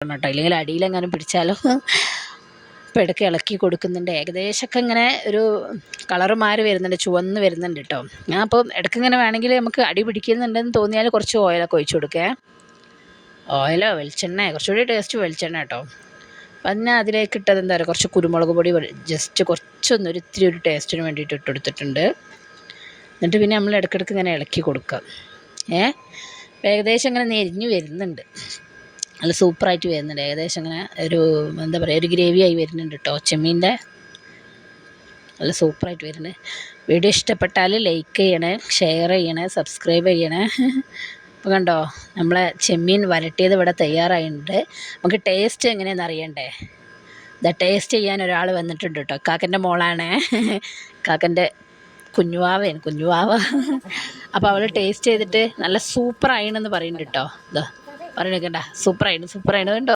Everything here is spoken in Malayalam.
നോക്കണം കേട്ടോ, ഇല്ലെങ്കിൽ അടിയിലെങ്ങാനും പിടിച്ചാലോ. അപ്പോൾ ഇടയ്ക്ക് ഇളക്കി കൊടുക്കുന്നുണ്ട്. ഏകദേശമൊക്കെ ഇങ്ങനെ ഒരു കളറ് മാറി വരുന്നുണ്ട്, ചുവന്ന് വരുന്നുണ്ട് കേട്ടോ. ഞാൻ അപ്പോൾ ഇടയ്ക്ക് ഇങ്ങനെ വേണമെങ്കിൽ നമുക്ക് അടി പിടിക്കുന്നുണ്ടെന്ന് തോന്നിയാൽ കുറച്ച് ഓയിലൊക്കെ ഒഴിച്ച് കൊടുക്കേ. ഓയിലോ വെളിച്ചെണ്ണ, കുറച്ചുകൂടി ടേസ്റ്റ് വെളിച്ചെണ്ണ കേട്ടോ. അപ്പം ഞാൻ അതിലേക്ക് ഇട്ടത് എന്താ പറയുക, കുറച്ച് കുരുമുളക് പൊടി ജസ്റ്റ് കുറച്ചൊന്ന് ഇത്തിരി ഒരു ടേസ്റ്റിന് വേണ്ടിയിട്ട് ഇട്ടെടുത്തിട്ടുണ്ട്. എന്നിട്ട് പിന്നെ നമ്മൾ ഇടയ്ക്കിടയ്ക്ക് ഇങ്ങനെ ഇളക്കി കൊടുക്കുക. ഏകദേശം ഇങ്ങനെ നെരിഞ്ഞ് വരുന്നുണ്ട്, നല്ല സൂപ്പറായിട്ട് വരുന്നുണ്ട്. ഏകദേശം ഇങ്ങനെ ഒരു എന്താ പറയുക, ഒരു ഗ്രേവി ആയി വരുന്നുണ്ട് കേട്ടോ ചെമ്മീൻ്റെ. നല്ല സൂപ്പറായിട്ട് വരുന്നത്. വീഡിയോ ഇഷ്ടപ്പെട്ടാൽ ലൈക്ക് ചെയ്യണേ, ഷെയർ ചെയ്യണേ, സബ്സ്ക്രൈബ് ചെയ്യണേ. അപ്പോൾ കണ്ടോ, നമ്മളെ ചെമ്മീൻ വരട്ടിയത് ഇവിടെ തയ്യാറായിട്ടുണ്ട്. നമുക്ക് ടേസ്റ്റ് എങ്ങനെയാണെന്ന് അറിയണ്ടേ. ഇതാ ടേസ്റ്റ് ചെയ്യാൻ ഒരാൾ വന്നിട്ടുണ്ട് കേട്ടോ, കാക്കൻ്റെ മോളാണ്, കാക്കൻ്റെ കുഞ്ഞുവാവ. അപ്പോൾ അവൾ ടേസ്റ്റ് ചെയ്തിട്ട് നല്ല സൂപ്പറായിണെന്ന് പറയുന്നുണ്ട് കേട്ടോ. ഇതാ പറയണ കേട്ടോ, സൂപ്പറായിട്ട് കണ്ടോ.